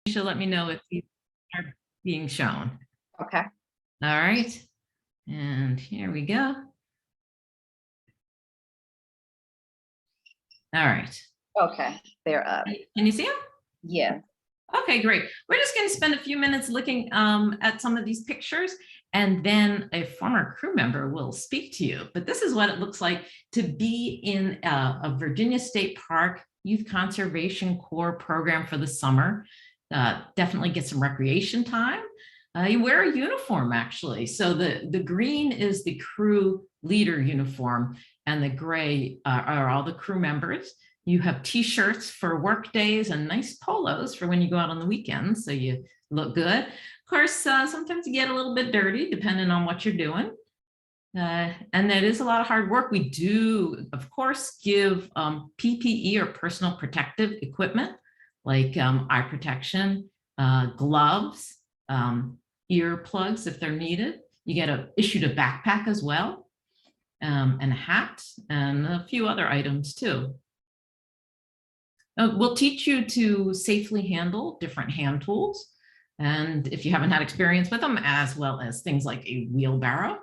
Denisha, let me know if these are being shown. Okay. All right. And here we go. All right. Okay, they're up. Can you see them? Yeah. Okay, great. We're just going to spend a few minutes looking at some of these pictures, and then a former crew member will speak to you. But this is what it looks like to be in a Virginia State Park Youth Conservation Corps program for the summer. Definitely get some recreation time. You wear a uniform, actually. So the green is the crew leader uniform, and the gray are all the crew members. You have t-shirts for work days and nice polos for when you go out on the weekends, so you look good. Of course, sometimes you get a little bit dirty depending on what you're doing. And that is a lot of hard work. We do, of course, give PPE or personal protective equipment like eye protection, gloves, ear plugs if they're needed. You get issued a backpack as well, and a hat, and a few other items too. We'll teach you to safely handle different hand tools, and if you haven't had experience with them, as well as things like a wheelbarrow.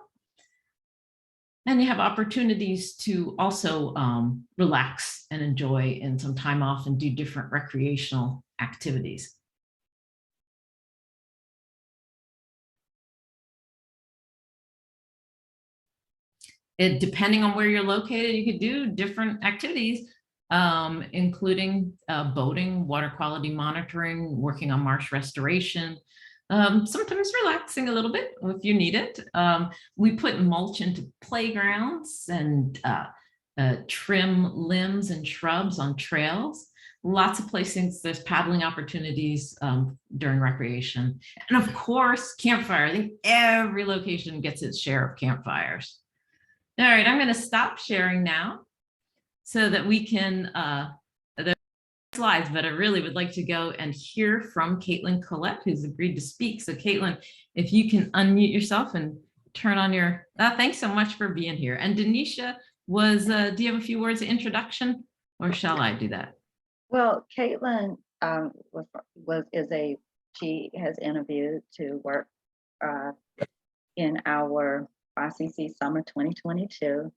And you have opportunities to also relax and enjoy in some time off and do different recreational activities. Depending on where you're located, you could do different activities, including boating, water quality monitoring, working on marsh restoration, sometimes relaxing a little bit if you need it. We put mulch into playgrounds and trim limbs and shrubs on trails. Lots of places there's paddling opportunities during recreation. And of course, campfire. I think every location gets its share of campfires. All right, I'm going to stop sharing now so that we can, the slides, but I really would like to go and hear from Caitlin Collette, who's agreed to speak. So Caitlin, if you can unmute yourself and turn on your, thanks so much for being here. And Denisha, do you have a few words of introduction, or shall I do that? Well, Caitlin she has interviewed to work in our Ycc Summer 2022.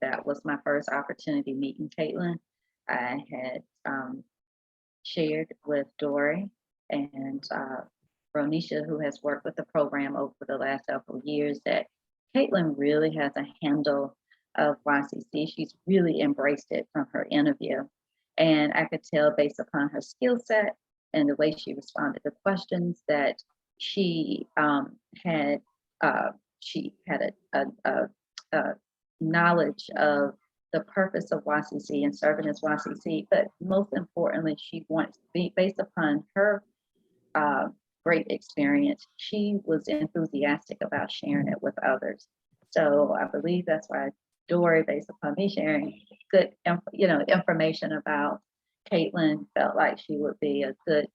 That was my first opportunity meeting Caitlin. I had shared with Dorie and Denisha, who has worked with the program over the last several years, that Caitlin really has a handle of Ycc. She's really embraced it from her interview. And I could tell based upon her skill set and the way she responded to questions that she had a knowledge of the purpose of Ycc and serving as Ycc, but most importantly, she wants to be, based upon her great experience, she was enthusiastic about sharing it with others. So I believe that's why Dorie, based upon me sharing good, information about Caitlin, felt like she would be a good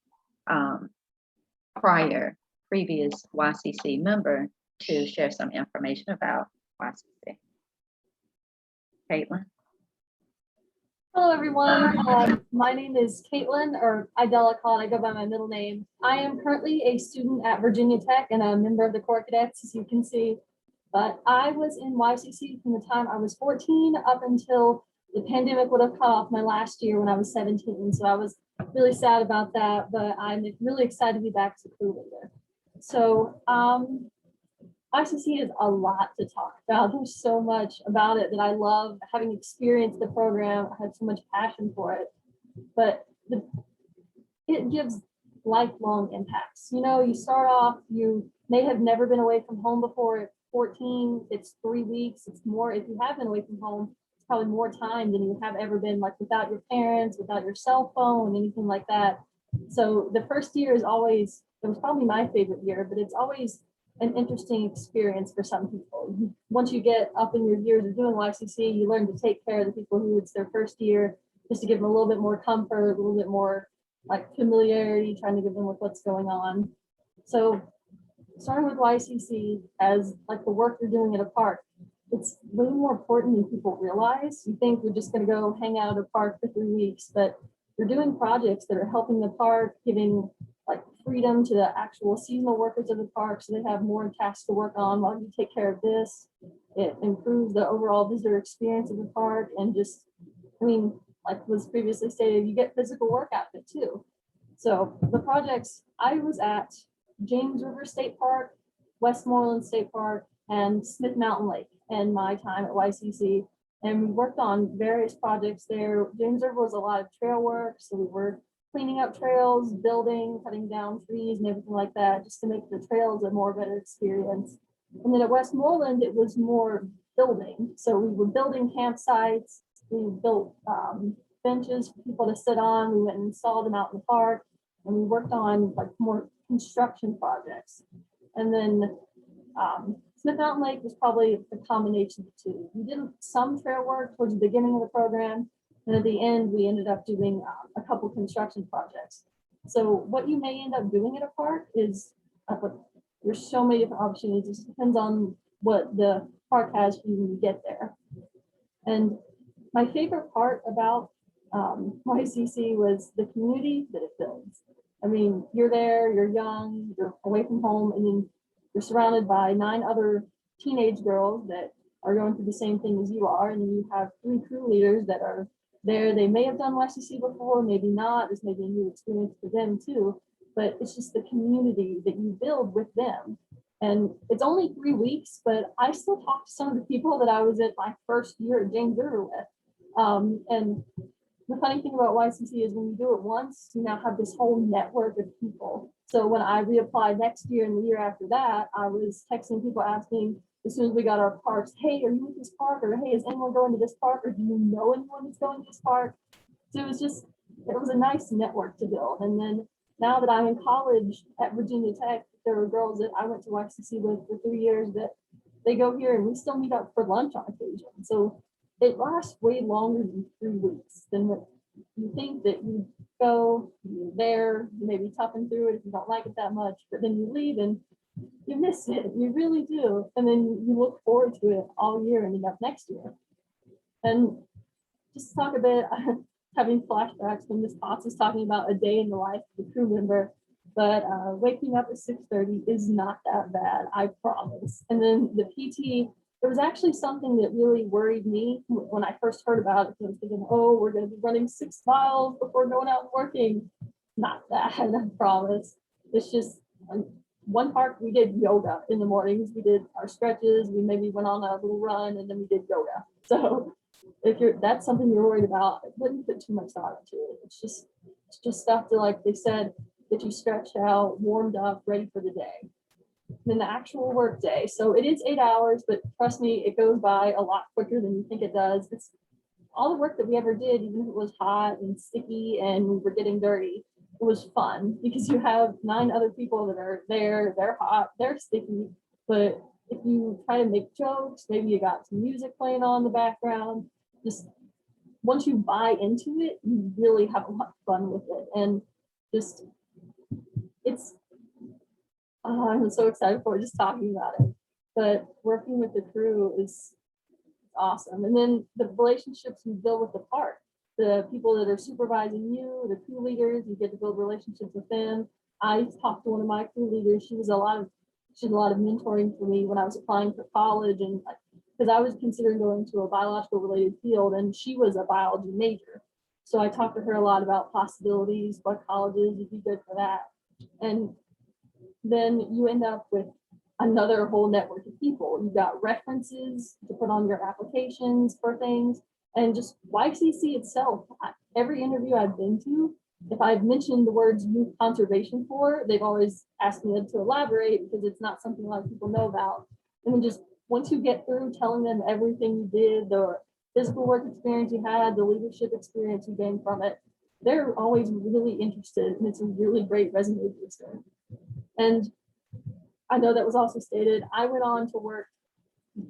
previous Ycc member to share some information about Ycc. Caitlin. Hello, everyone. My name is Caitlin, or Idella Call, I go by my middle name. I am currently a student at Virginia Tech and a member of the Corps Cadets, as you can see. But I was in Ycc from the time I was 14 up until the pandemic would have cut off my last year when I was 17. So I was really sad about that, but I'm really excited to be back as a crew leader. So Ycc is a lot to talk about. There's so much about it that I love. Having experienced the program, I have so much passion for it. But it gives lifelong impacts. You start off, you may have never been away from home before. At 14, it's 3 weeks. It's more, if you have been away from home, it's probably more time than you have ever been, like without your parents, without your cell phone, anything like that. So the first year is always, it was probably my favorite year, but it's always an interesting experience for some people. Once you get up in your years of doing Ycc, you learn to take care of the people who it's their first year, just to give them a little bit more comfort, a little bit more like familiarity, trying to give them with what's going on. So starting with Ycc as like the work you're doing at a park, it's way more important than people realize. You think you're just going to go hang out at a park for 3 weeks, but you're doing projects that are helping the park, giving like freedom to the actual seasonal workers of the park, so they have more tasks to work on while you take care of this. It improves the overall visitor experience of the park, and just, I mean, like was previously stated, you get physical work out of it too. So the projects, I was at James River State Park, Westmoreland State Park, and Smith Mountain Lake in my time at YCC. And we worked on various projects there. James River was a lot of trail work, so we were cleaning up trails, building, cutting down trees and everything like that, just to make the trails a more better experience. And then at Westmoreland, it was more building. So we were building campsites, we built benches for people to sit on, we went and installed them out in the park, and we worked on like more construction projects. And then Smith Mountain Lake was probably a combination of the two. We did some trail work towards the beginning of the program, and at the end, we ended up doing a couple construction projects. So what you may end up doing at a park is, there's so many different opportunities. It depends on what the park has for you when you get there. And my favorite part about YCC was the community that it builds. I mean, you're there, you're young, you're away from home, and then you're surrounded by 9 other teenage girls that are going through the same thing as you are. And then you have 3 crew leaders that are there. They may have done YCC before, maybe not. This may be a new experience for them too, but it's just the community that you build with them. And it's only 3 weeks, but I still talk to some of the people that I was at my first year at James River with. And the funny thing about YCC is when you do it once, you now have this whole network of people. So when I reapplied next year and the year after that, I was texting people asking, as soon as we got our parks, hey, are you at this park? Or hey, is anyone going to this park? Or do you know anyone that's going to this park? So it was a nice network to build. And then now that I'm in college at Virginia Tech, there were girls that I went to YCC with for 3 years that they go here and we still meet up for lunch on occasion. So it lasts way longer than 3 weeks than what you think that you go, you're there, you maybe toughen through it if you don't like it that much, but then you leave and you miss it, you really do. And then you look forward to it all year and up next year. And just to talk a bit, having flashbacks when Ms. Potts is talking about a day in the life of a crew member, but waking up at 6:30 is not that bad, I promise. And then the PT, it was actually something that really worried me when I first heard about it. I was thinking, oh, we're going to be running 6 miles before going out and working. Not that, I promise. It's just one park, we did yoga in the mornings. We did our stretches. We maybe went on a little run and then we did yoga. So if that's something you're worried about, I wouldn't put too much thought into it. It's just stuff to, like they said, get you stretched out, warmed up, ready for the day. Then the actual work day. So it is 8 hours, but trust me, it goes by a lot quicker than you think it does. It's all the work that we ever did, even if it was hot and sticky and we were getting dirty, it was fun because you have 9 other people that are there, they're hot, they're sticky, but if you try to make jokes, maybe you got some music playing on in the background, just once you buy into it, you really have a lot of fun with it. And just, I'm so excited for just talking about it, but working with the crew is awesome. And then the relationships you build with the park, the people that are supervising you, the crew leaders, you get to build relationships with them. I talked to one of my crew leaders. She did a lot of mentoring for me when I was applying for college, and because I was considering going to a biological related field and she was a biology major. So I talked to her a lot about possibilities, what colleges would be good for that. And then you end up with another whole network of people. You've got references to put on your applications for things, and just YCC itself, every interview I've been to, if I've mentioned the words youth conservation for, they've always asked me to elaborate because it's not something a lot of people know about. And then just once you get through telling them everything you did, the physical work experience you had, the leadership experience you gained from it, they're always really interested, and it's a really great resume booster. And I know that was also stated, I went on to work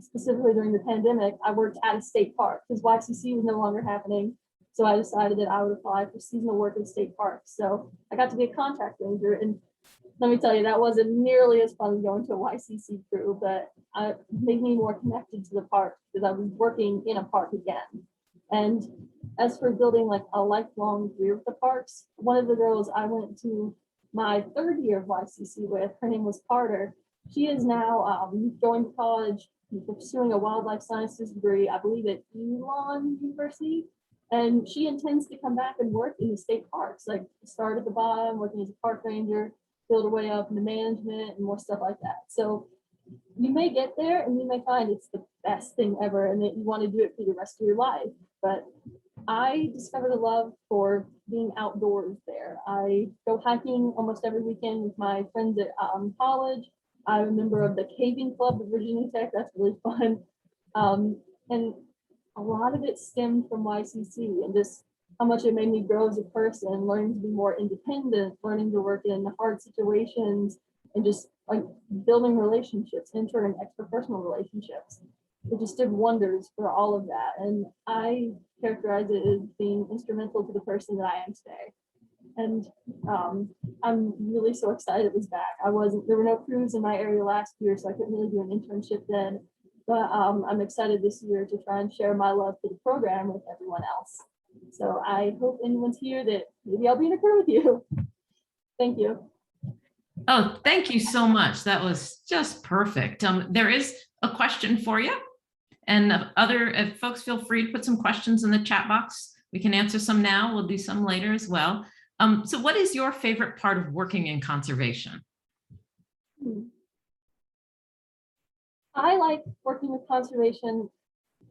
specifically during the pandemic. I worked at a state park because YCC was no longer happening. So I decided that I would apply for seasonal work in state parks. So I got to be a contract ranger. And let me tell you, that wasn't nearly as fun as going to a YCC crew, but it made me more connected to the park because I was working in a park again. And as for building like a lifelong career with the parks, one of the girls I went to my third year of YCC with. Her name was Carter. She is now going to college, pursuing a wildlife sciences degree, I believe at Elon University. And she intends to come back and work in the state parks, like start at the bottom, working as a park ranger, build her way up into management and more stuff like that. So you may get there and you may find it's the best thing ever and that you want to do it for the rest of your life. But I discovered a love for being outdoors there. I go hiking almost every weekend with my friends at college. I'm a member of the caving club at Virginia Tech. That's really fun. And a lot of it stemmed from YCC and just how much it made me grow as a person, learning to be more independent, learning to work in hard situations, and just like building relationships, inter and extrapersonal relationships. It just did wonders for all of that. And I characterize it as being instrumental to the person that I am today. And I'm really so excited it was back. There were no crews in my area last year, so I couldn't really do an internship then. But I'm excited this year to try and share my love for the program with everyone else. So I hope anyone's here that maybe I'll be in a crew with you. Thank you. Oh, thank you so much. That was just perfect. There is a question for you. And if folks feel free to put some questions in the chat box. We can answer some now. We'll do some later as well. So what is your favorite part of working in conservation? I like working with conservation.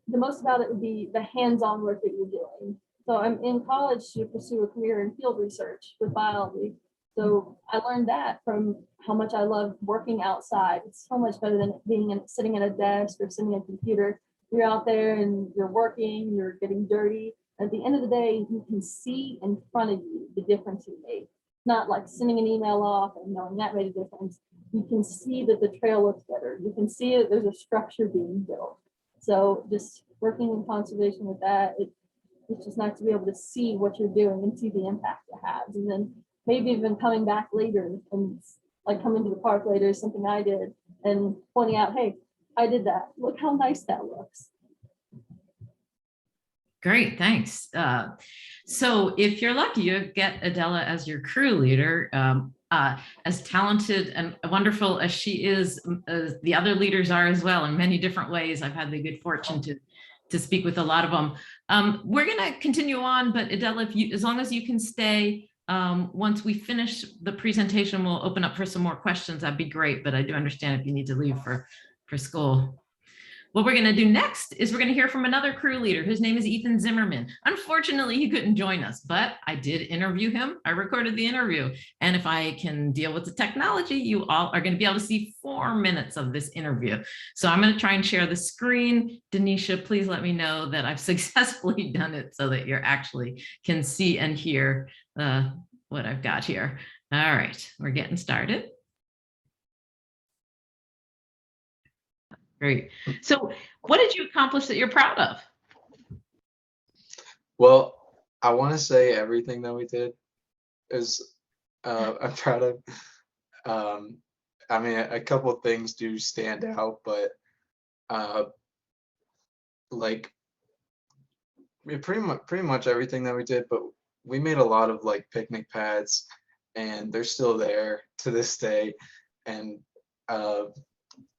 The most about it would be the hands-on work that you're doing. So I'm in college to pursue a career in field research with biology. So I learned that from how much I love working outside. It's so much better than sitting at a desk or sitting at a computer. You're out there and you're working, you're getting dirty. At the end of the day, you can see in front of you the difference you made. Not like sending an email off and knowing that made a difference. You can see that the trail looks better. You can see that there's a structure being built. So just working in conservation with that, it's just nice to be able to see what you're doing and see the impact it has. And then maybe even coming back later and like coming to the park later is something I did and pointing out, hey, I did that. Look how nice that looks. Great, thanks. So if you're lucky, you get Adela as your crew leader. As talented and wonderful as she is, the other leaders are as well in many different ways. I've had the good fortune to speak with a lot of them. We're going to continue on, but Adela, as long as you can stay, once we finish the presentation, we'll open up for some more questions. That'd be great, but I do understand if you need to leave for school. What we're going to do next is we're going to hear from another crew leader. His name is Ethan Zimmerman. Unfortunately, he couldn't join us, but I did interview him. I recorded the interview. And if I can deal with the technology, you all are going to be able to see 4 minutes of this interview. So I'm going to try and share the screen. Denisha, please let me know that I've successfully done it so that you actually can see and hear what I've got here. All right, we're getting started. Great. So what did you accomplish that you're proud of? Well, I want to say everything that we did is I'm proud of. I mean, a couple of things do stand out, but like pretty much everything that we did, but we made a lot of like picnic pads and they're still there to this day, and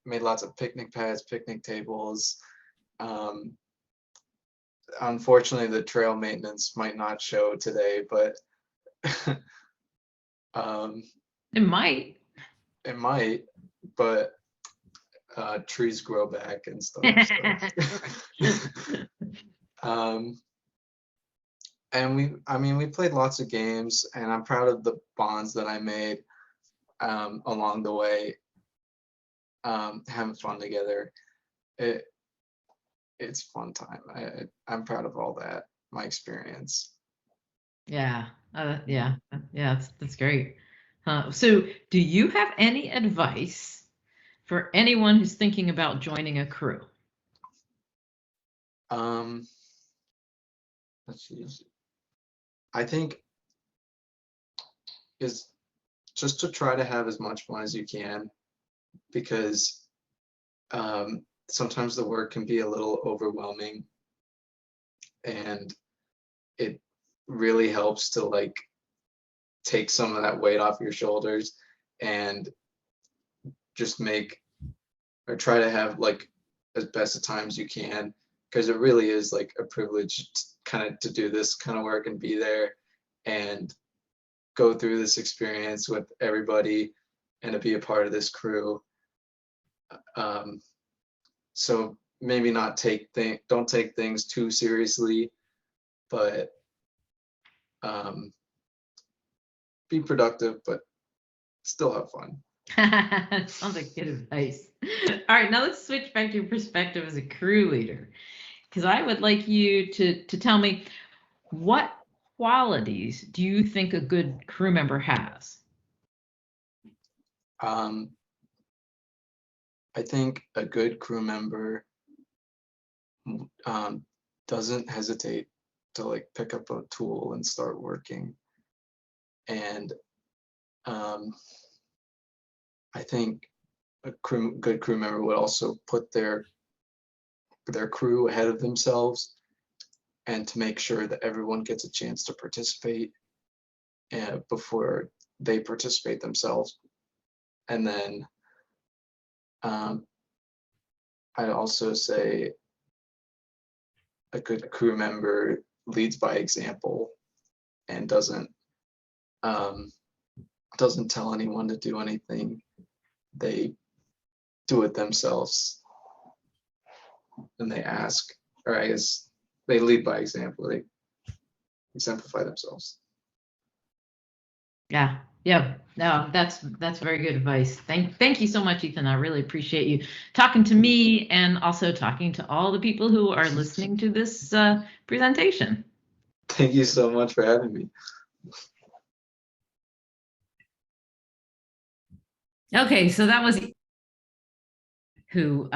made lots of picnic pads, picnic tables. Unfortunately, the trail maintenance might not show today, but It might. It might, but trees grow back and stuff. So. And we played lots of games, and I'm proud of the bonds that I made along the way. Having fun together, it's fun time. I'm proud of all that, my experience. Yeah, that's great. So do you have any advice for anyone who's thinking about joining a crew? Let's see. I think is just to try to have as much fun as you can, because sometimes the work can be a little overwhelming, and it really helps to like take some of that weight off your shoulders and just make or try to have like as best a time as you can, because it really is like a privilege kind of to do this kind of work and be there and go through this experience with everybody and to be a part of this crew. So maybe not don't take things too seriously, but be productive, but still have fun. Sounds like good advice. All right, now let's switch back to your perspective as a crew leader, because I would like you to tell me, what qualities do you think a good crew member has? I think a good crew member doesn't hesitate to like pick up a tool and start working. And I think a good crew member would also put their crew ahead of themselves, and to make sure that everyone gets a chance to participate before they participate themselves. And then I'd also say a good crew member leads by example and doesn't tell anyone to do anything. They do it themselves, and they ask, or I guess they lead by example. They exemplify themselves. Yeah, no, that's very good advice. Thank you so much, Ethan. I really appreciate you talking to me and also talking to all the people who are listening to this presentation. Thank you so much for having me. Okay, so that was who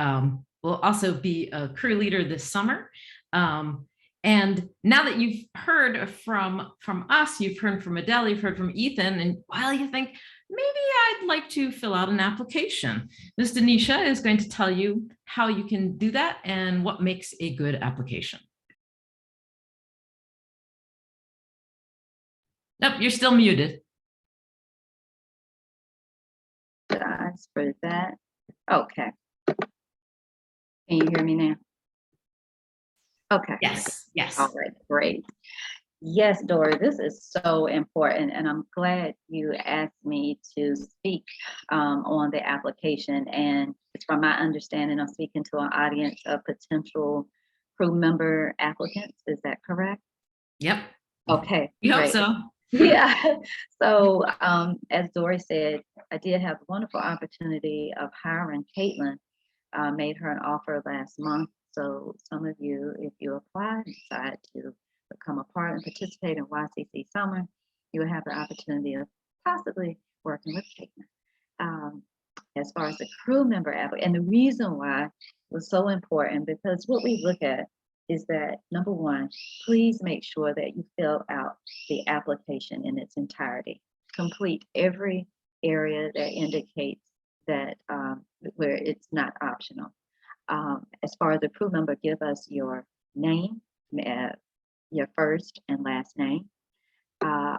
will also be a crew leader this summer. And now that you've heard from us, you've heard from Adele, you've heard from Ethan, and while you think, maybe I'd like to fill out an application, Ms. Denisha is going to tell you how you can do that and what makes a good application. Nope, you're still muted. Guys, for that. Okay. Can you hear me now? Okay. Yes. All right, great. Yes, Dorie, this is so important, and I'm glad you asked me to speak on the application. And it's from my understanding, I'm speaking to an audience of potential crew member applicants. Is that correct? Yep. Okay. You hope great. so. Yeah. So as Dorie said, I did have the wonderful opportunity of hiring Caitlin. Made her an offer last month. So some of you, if you apply and decide to become a part and participate in YCC Summer, you will have the opportunity of possibly working with Caitlin. As far as the crew member applicant, and the reason why was so important, because what we look at is that, number one, please make sure that you fill out the application in its entirety. Complete every area that indicates that where it's not optional. As far as the crew member, give us your name, your first and last name.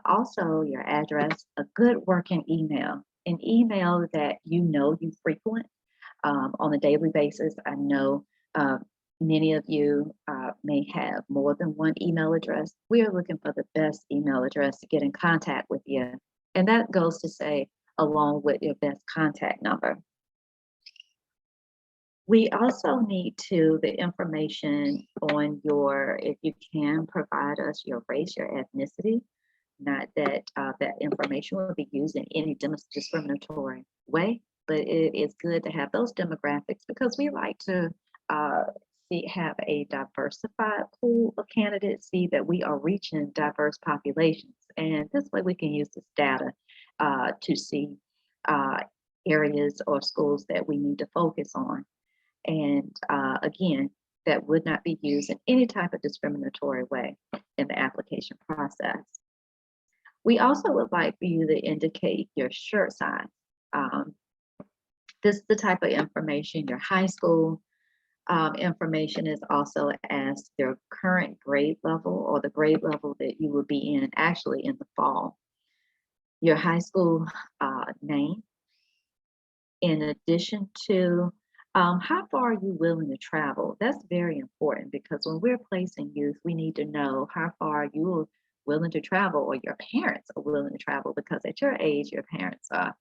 Also your address, a good working email, an email that you frequent on a daily basis. I know many of you may have more than one email address. We are looking for the best email address to get in contact with you. And that goes to say, along with your best contact number. We also need the information on if you can provide us your race, your ethnicity. Not that that information will be used in any discriminatory way, but it is good to have those demographics, because we like to have a diversified pool of candidates, see that we are reaching diverse populations. And this way we can use this data to see areas or schools that we need to focus on. And again, that would not be used in any type of discriminatory way in the application process. We also would like for you to indicate your shirt size. This is the type of information. Your high school information is also asked, your current grade level, or the grade level that you will be in actually in the fall. your high school name, in addition to how far are you willing to travel. That's very important because when we're placing youth, we need to know how far you are willing to travel or your parents are willing to travel because at your age, your parents are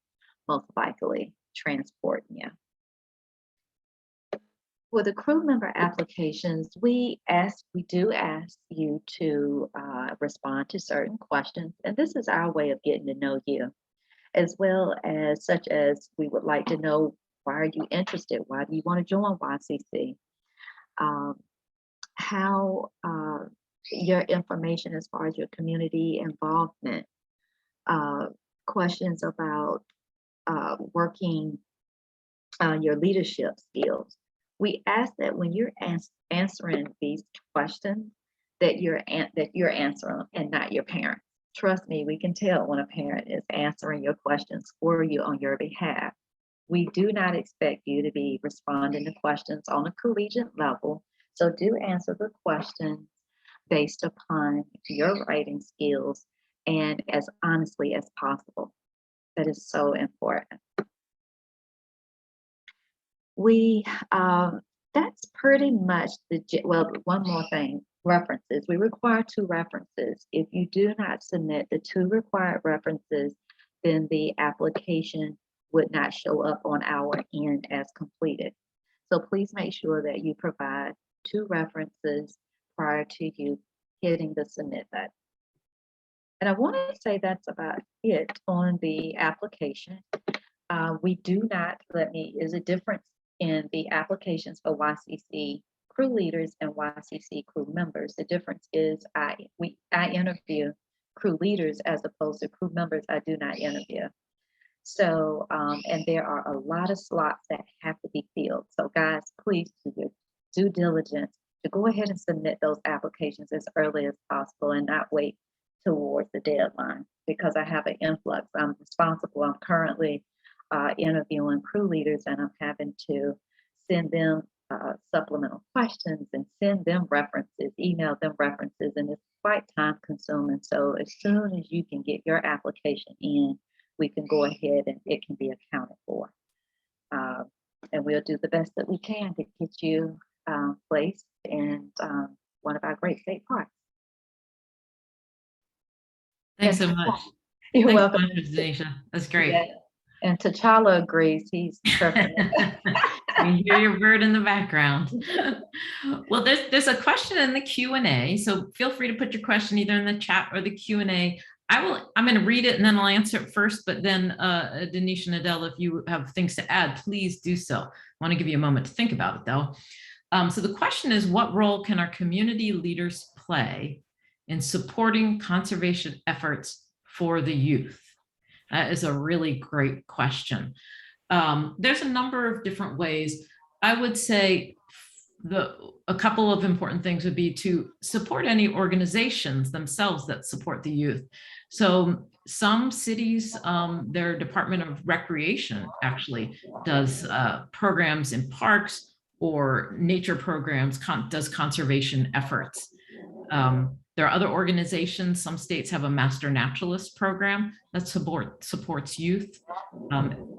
most likely transporting you. For the crew member applications, we do ask you to respond to certain questions, and this is our way of getting to know you, as well as such as we would like to know why are you interested? Why do you want to join YCC? How your information as far as your community involvement, questions about working your leadership skills. We ask that when you're answering these questions, that you're answering and not your parent. Trust me, we can tell when a parent is answering your questions for you on your behalf. We do not expect you to be responding to questions on a collegiate level, so do answer the questions based upon your writing skills and as honestly as possible. That is so important. That's pretty much well, one more thing, references. We require 2 references. If you do not submit the 2 required references, then the application would not show up on our end as completed. So please make sure that you provide 2 references prior to you hitting the submit button. And I want to say that's about it on the application. We do not, is a difference in the applications for YCC crew leaders and YCC crew members. The difference is I interview crew leaders as opposed to crew members. I do not interview. So, and there are a lot of slots that have to be filled. So guys, please do your due diligence to go ahead and submit those applications as early as possible and not wait towards the deadline because I have an influx. I'm responsible. I'm currently interviewing crew leaders and I'm having to send them supplemental questions and send them references, email them references, and it's quite time consuming. So as soon as you can get your application in, we can go ahead and it can be accounted for. And we'll do the best that we can to get you placed in one of our great state parks. Thanks so much. You're Thanks welcome. so much, Denisha. That's great. Yeah. And T'Challa agrees. He's perfect. You hear your bird in the background. Well, there's a question in the Q&A, so feel free to put your question either in the chat or the Q&A. I'm going to read it and then I'll answer it first, but then Denisha and Adele, if you have things to add, please do so. I want to give you a moment to think about it though. So the question is, what role can our community leaders play in supporting conservation efforts for the youth? That is a really great question. There's a number of different ways. I would say a couple of important things would be to support any organizations themselves that support the youth. So some cities, their Department of Recreation actually does programs in parks or nature programs, does conservation efforts. There are other organizations. Some states have a master naturalist program that supports youth.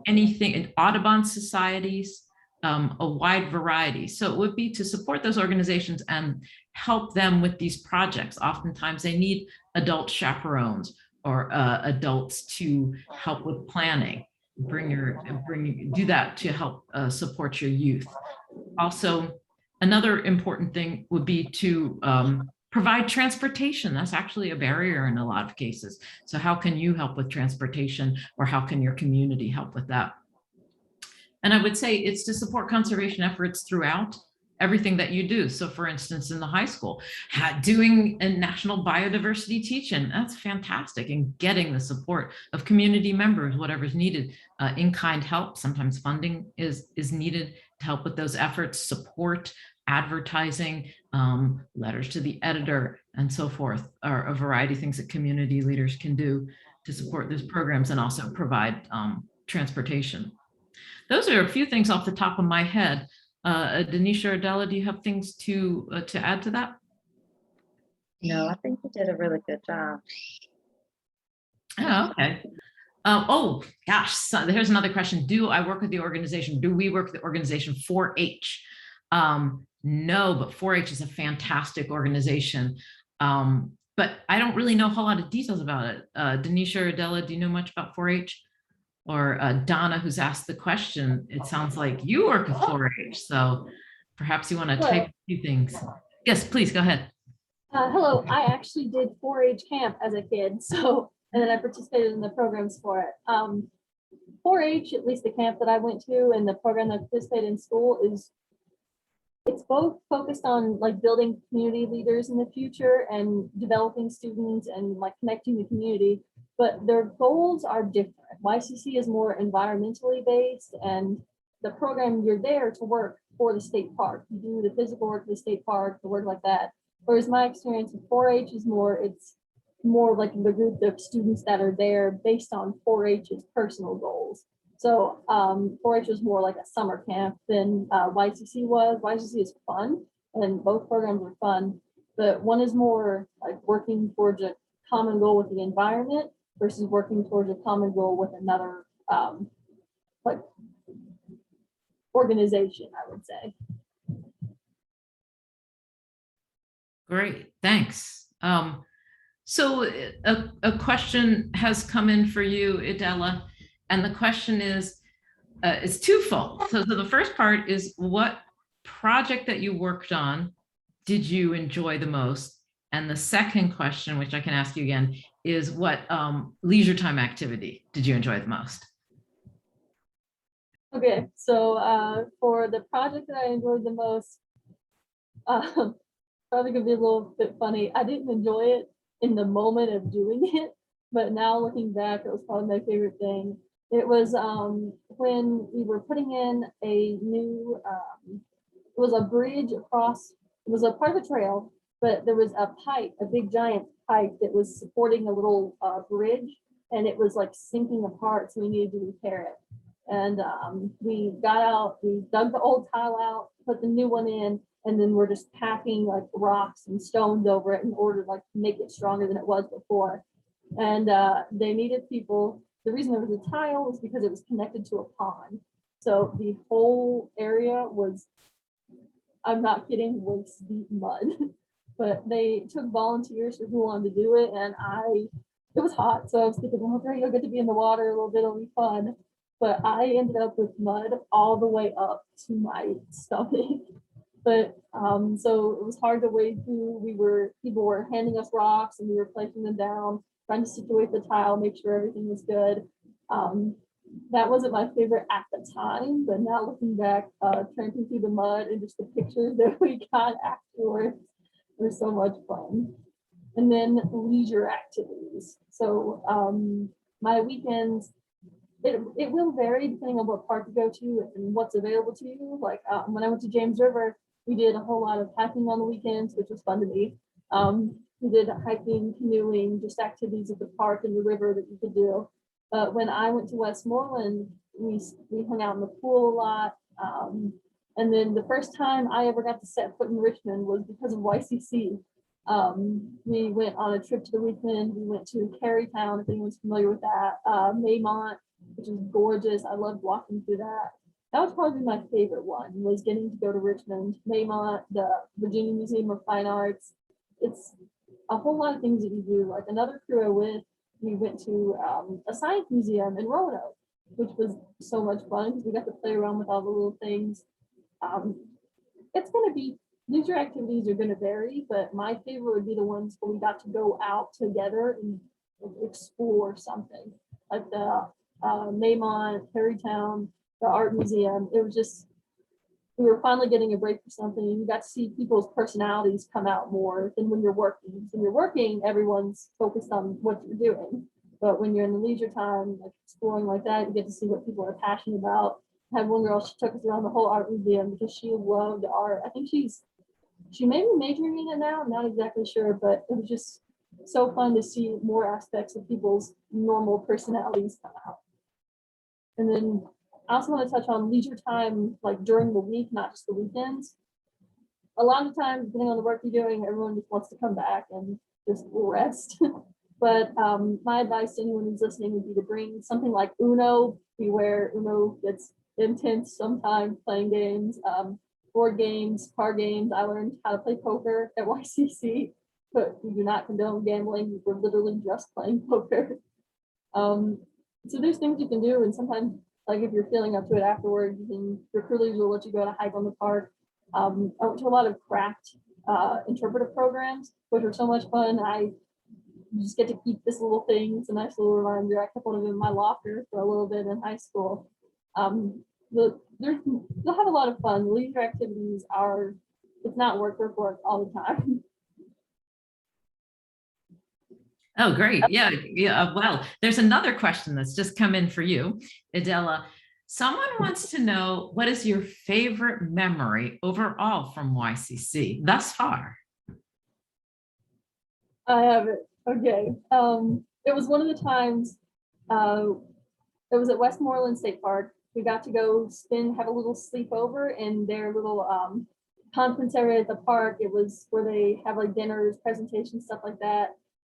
Anything in Audubon societies, a wide variety. So it would be to support those organizations and help them with these projects. Oftentimes they need adult chaperones or adults to help with planning. Do that to help support your youth. Also, another important thing would be to provide transportation. That's actually a barrier in a lot of cases. So how can you help with transportation, or how can your community help with that? And I would say it's to support conservation efforts throughout everything that you do. So for instance, in the high school, doing a national biodiversity teach-in, that's fantastic, and getting the support of community members, whatever's needed. In-kind help, sometimes funding is needed to help with those efforts, support, advertising, letters to the editor, and so forth, are a variety of things that community leaders can do to support these programs and also provide transportation. Those are a few things off the top of my head. Denisha or Adela, do you have things to add to that? No, I think you did a really good job. Oh, okay. Oh gosh, so here's another question. Do I work with the organization? Do we work with the organization 4-H? No, but 4-H is a fantastic organization. But I don't really know a whole lot of details about it. Denisha or Adela, do you know much about 4-H? Or Donna, who's asked the question, it sounds like you work with 4-H, so perhaps you want to type a few things. Yes, please go ahead. Hello, I actually did 4-H camp as a kid, so, and then I participated in the programs for it. 4-H, at least the camp that I went to and the program that I participated in school it's both focused on like building community leaders in the future and developing students and like connecting the community, but their goals are different. YCC is more environmentally based, and the program, you're there to work for the state park. You do the physical work of the state park, the work like that. Whereas my experience with 4-H is it's more like the group of students that are there based on 4-H's personal goals. So 4-H was more like a summer camp than YCC was. YCC is fun, and both programs are fun, but one is more like working towards a common goal with the environment versus working towards a common goal with another like organization, I would say. Great, thanks. So a question has come in for you, Adela, and the question is twofold. So the first part is, what project that you worked on did you enjoy the most? And the second question, which I can ask you again, is what leisure time activity did you enjoy the most? Okay, so for the project that I enjoyed the most, probably gonna be a little bit funny. I didn't enjoy it in the moment of doing it, but now looking back, it was probably my favorite thing. It was when we were putting in a new, it was a bridge across, it was a part of a trail, but there was a pipe, a big giant pipe that was supporting a little bridge, and it was like sinking apart, so we needed to repair it. And we got out, we dug the old tile out, put the new one in, and then we're just packing like rocks and stones over it in order to like make it stronger than it was before. And they needed people. The reason there was a tile was because it was connected to a pond. So the whole area was, I'm not kidding, waist deep mud. But they took volunteers who wanted to do it, and it was hot, so I was thinking, oh great, I'll get to be in the water a little bit, it'll be fun. But I ended up with mud all the way up to my stomach. But so it was hard to wade through. People were handing us rocks and we were placing them down, trying to situate the tile, make sure everything was good. That wasn't my favorite at the time, but now looking back, tramping through the mud and just the pictures that we got afterwards were so much fun. And then leisure activities. So my weekends, it will vary depending on what park you go to and what's available to you. Like when I went to James River, we did a whole lot of hiking on the weekends, which was fun to me. We did hiking, canoeing, just activities at the park and the river that you could do. But when I went to Westmoreland, we hung out in the pool a lot. And then the first time I ever got to set foot in Richmond was because of YCC. We went on a trip to the Richmond. We went to Carytown, if anyone's familiar with that. Maymont, which is gorgeous. I loved walking through that. That was probably my favorite one, was getting to go to Richmond, Maymont, the Virginia Museum of Fine Arts. It's a whole lot of things that you do. Like another crew I went, we went to a science museum in Roanoke, which was so much fun because we got to play around with all the little things. It's going to be, leisure activities are going to vary, but my favorite would be the ones where we got to go out together and explore something, like the Maymont, Carytown, the art museum. It was just, we were finally getting a break for something, and you got to see people's personalities come out more than when you're working. When you're working, everyone's focused on what you're doing. But when you're in the leisure time, like exploring like that, you get to see what people are passionate about. I had one girl, she took us around the whole art museum because she loved art. I think she may be majoring in it now, I'm not exactly sure, but it was just so fun to see more aspects of people's normal personalities come out. And then I also want to touch on leisure time, like during the week, not just the weekends. A lot of times, depending on the work you're doing, everyone just wants to come back and just rest. But my advice to anyone who's listening would be to bring something like Uno. Beware, Uno gets intense sometimes playing games, board games, card games. I learned how to play poker at YCC, but we do not condone gambling. We're literally just playing poker. So there's things you can do, and sometimes, like if you're feeling up to it afterward, your crew leaders will let you go on a hike on the park. I went to a lot of craft interpretive programs, which are so much fun. You just get to keep this little thing. It's a nice little reminder. I kept one of them in my locker for a little bit in high school. They'll have a lot of fun. The leisure activities it's not work all the time. Oh, great. Yeah. Yeah. Well, there's another question that's just come in for you, Adela. Someone wants to know, what is your favorite memory overall from YCC thus far? I have it. Okay. It was one of the times, it was at Westmoreland State Park. We got to go have a little sleepover in their little conference area at the park. It was where they have like dinners, presentations, stuff like that.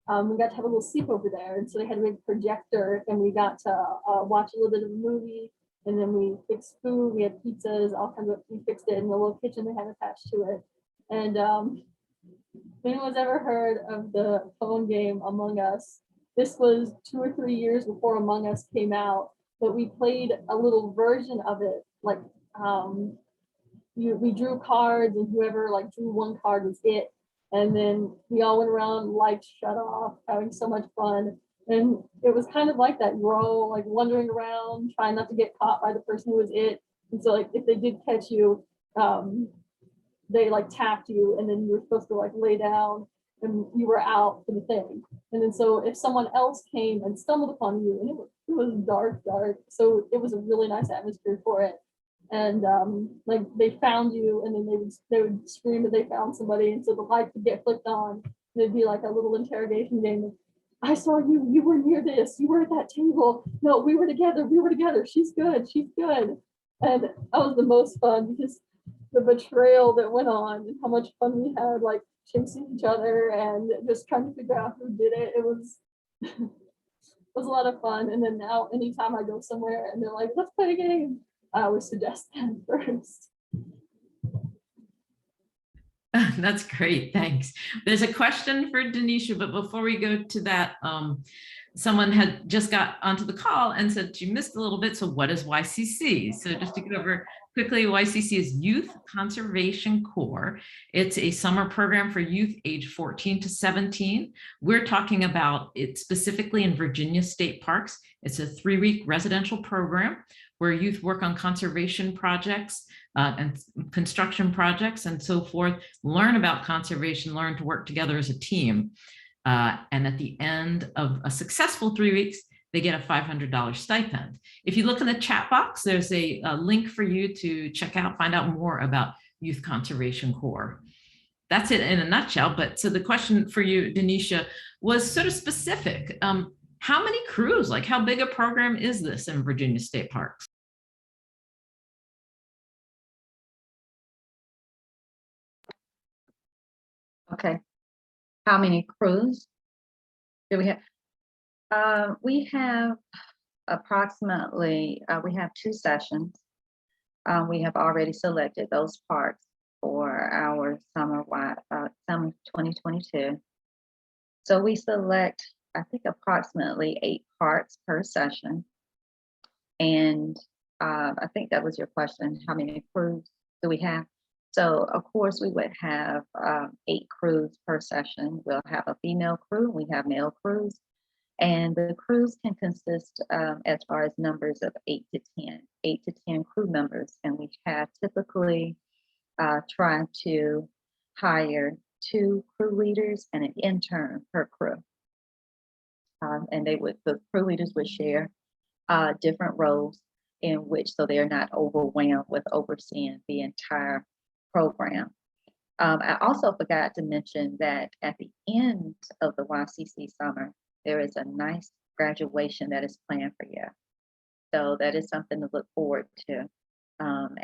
We got to have a little sleepover there. And so they had a big projector, and we got to watch a little bit of a movie. And then we fixed food. We had pizzas, all kinds of, we fixed it in the little kitchen they had attached to it. And if anyone's ever heard of the phone game Among Us, this was 2 or 3 years before Among Us came out, but we played a little version of it. Like we drew cards, and whoever like drew one card was it. And then we all went around, lights shut off, having so much fun. And it was kind of like that. You were all like wandering around, trying not to get caught by the person who was it. And so like if they did catch you, they like tapped you, and then you were supposed to like lay down, and you were out for the thing. And then so if someone else came and stumbled upon you, and it was dark, so it was a really nice atmosphere for it. And like they found you, and then they would scream that they found somebody, and so the light would get flipped on. It'd be like a little interrogation game. I saw you. You were near this. You were at that table. No, we were together. She's good. And that was the most fun, because the betrayal that went on and how much fun we had, like chasing each other and just trying to figure out who did it. It was it was a lot of fun. And then now anytime I go somewhere and they're like, let's play a game, I always suggest that first. That's great. Thanks. There's a question for Denisha, but before we go to that, someone had just got onto the call and said she missed a little bit. So what is YCC? So just to get over quickly, YCC is Youth Conservation Corps. It's a summer program for youth age 14 to 17. We're talking about it specifically in Virginia state parks. It's a 3-week residential program where youth work on conservation projects and construction projects and so forth, learn about conservation, learn to work together as a team. And at the end of a successful 3 weeks, they get a $500 stipend. If you look in the chat box, there's a link for you to check out, find out more about Youth Conservation Corps. That's it in a nutshell. But so the question for you, Denisha, was sort of specific. How many crews, like how big a program is this in Virginia State Parks? Okay. How many crews do we have? We have approximately, we have 2 sessions. We have already selected those parks for our summer 2022. So we select, I think, approximately 8 parks per session. And I think that was your question, how many crews do we have? So of course we would have 8 crews per session. We'll have a female crew, we have male crews, and the crews can consist as far as numbers of 8 to 10 crew members. And we have typically tried to hire 2 crew leaders and an intern per crew. And the crew leaders would share different roles in which, so they're not overwhelmed with overseeing the entire program. I also forgot to mention that at the end of the YCC summer, there is a nice graduation that is planned for you. So that is something to look forward to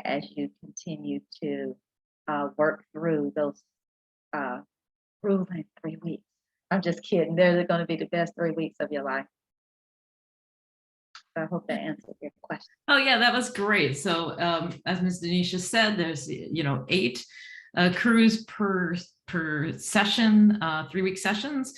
as you continue to work through those grueling 3 weeks I'm just kidding. They're going to be the best 3 weeks of your life. So I hope that answered your question. Oh yeah, that was great. So as Ms. Denisha said, there's 8 crews per session, 3-week sessions.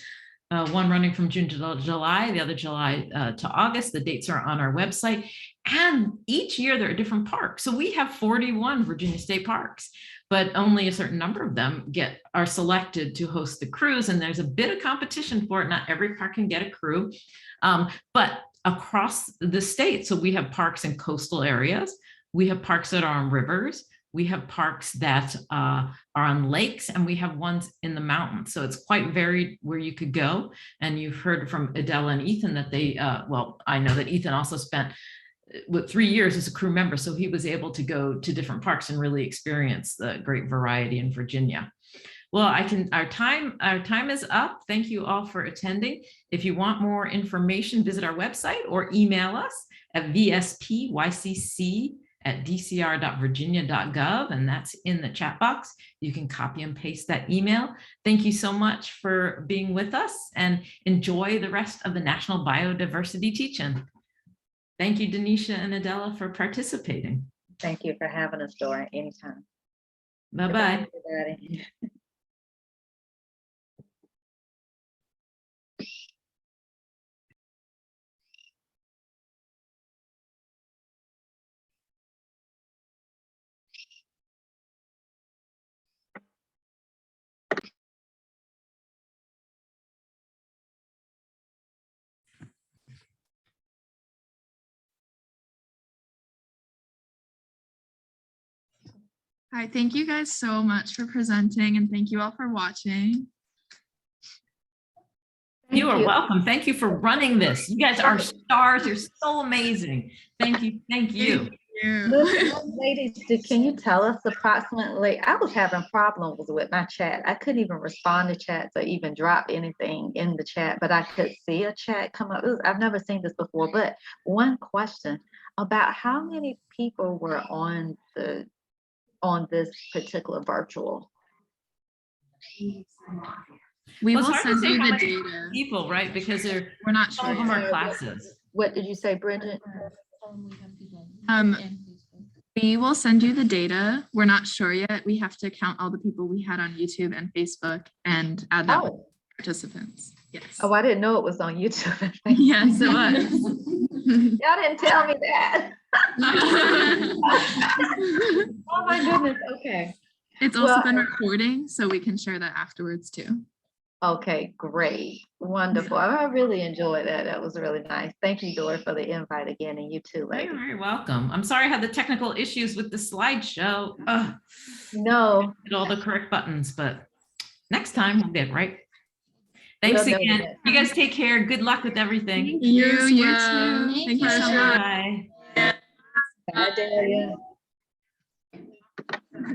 One running from June to July, the other July to August. The dates are on our website. And each year there are different parks. So we have 41 Virginia State parks, but only a certain number of them are selected to host the cruise. And there's a bit of competition for it. Not every park can get a crew, but across the state. So we have parks in coastal areas. We have parks that are on rivers. We have parks that are on lakes, and we have ones in the mountains. So it's quite varied where you could go. And you've heard from Adela and Ethan that they, well, I know that Ethan also spent 3 years as a crew member. So he was able to go to different parks and really experience the great variety in Virginia. Well, our time is up. Thank you all for attending. If you want more information, visit our website or email us at vspycc@dcr.virginia.gov, and that's in the chat box. You can copy and paste that email. Thank you so much for being with us, and enjoy the rest of the National Biodiversity Teach-In. Thank you, Denisha and Adela, for participating. Thank you for having us, Dorie. Anytime. Bye-bye. Everybody. Hi, thank you guys so much for presenting, and thank you all for watching. You are welcome. Thank you for running this. You guys are stars. You're so amazing. Thank you. Thank you. Listen, ladies, can you tell us approximately? I was having problems with my chat. I couldn't even respond to chats or even drop anything in the chat, but I could see a chat come up. I've never seen this before, but one question about how many people were on this particular virtual. We Well, will it's hard to send say you how the many data. people, right? Because We're not some sure of them yet. are classes. What did you say, Bridget? We will send you the data. We're not sure yet. We have to count all the people we had on YouTube and Facebook and add that with participants. Yes. Oh, I didn't know it was on YouTube. Yes, it was. Y'all didn't tell me that. Oh my goodness. Okay. It's also Well, been recording, so we can share that afterwards too. Okay, great. Wonderful. I really enjoyed that. That was really nice. Thank you, Dorie, for the invite again, and you too, ladies. You're very welcome. I'm sorry I had the technical issues with the slideshow. No. Hit all the correct buttons, but next time we'll get it right. Thanks We'll again. know that. You guys take care. Good luck with everything. You as too. well. Thank you so much. Bye. Bye, Daria.